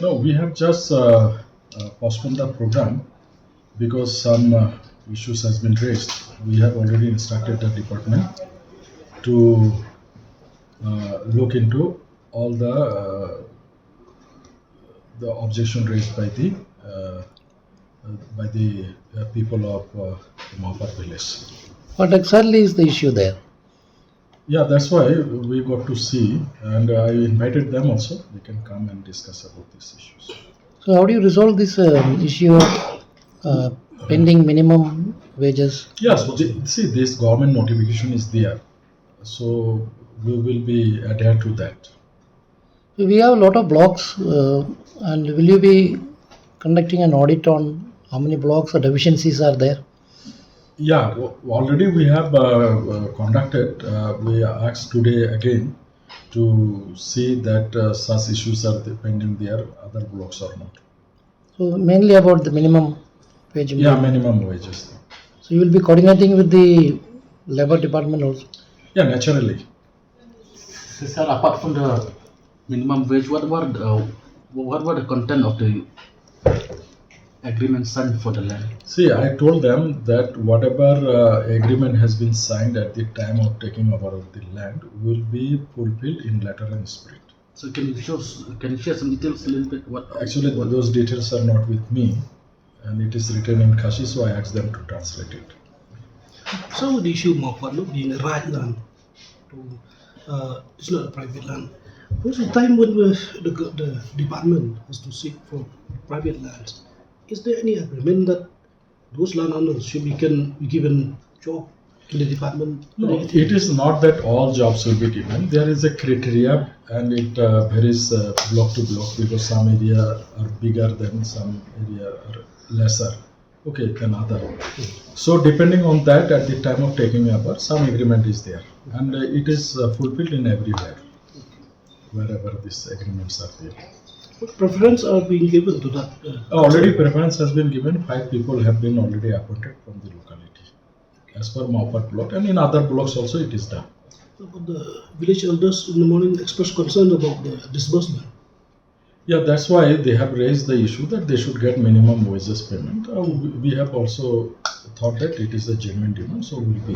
No, we have just postponed the program because some issues has been raised. We have already instructed the department to look into all the objection raised by the people of Mawpat village. What exactly is the issue there? Yeah, that's why we got to see, and I invited them also. They can come and discuss about these issues. So how do you resolve this issue of pending minimum wages? Yes, see, this government notification is there, so we will be adhere to that. So we have a lot of blocks, and will you be conducting an audit on how many blocks or deficiencies are there? Yeah, already we have conducted. We asked today again to see that such issues are pending there, other blocks or not. So mainly about the minimum wage. Yeah, minimum wages. So you will be coordinating with the labor department also. Yeah, naturally. So, sir, apart from the minimum wage, what were the content of the agreement signed for the land? See, I told them that whatever agreement has been signed at the time of taking over of the land will be fulfilled in letter and spirit. So can you share some details a little bit? Actually, those details are not with me, and it is written in Kashi, so I asked them to translate it. So the issue of Mawpat being a right land, it's not a private land. What's the time when the department has to seek for private lands? Is there any agreement that those landowners should be given job in the department? No, it is not that all jobs will be given. There is a criteria, and it varies block to block because some area are bigger than some area are lesser. Okay, than other. So depending on that, at the time of taking over, some agreement is there, and it is fulfilled in everywhere, wherever these agreements are there. What preference are being given to that? Already preference has been given. 5 people have been already appointed from the locality, as per Mawpat block, and in other blocks also it is done. But the village elders in the morning expressed concern about the disbursement. Yeah, that's why they have raised the issue that they should get minimum wages payment. We have also thought that it is a genuine demand, so we'll be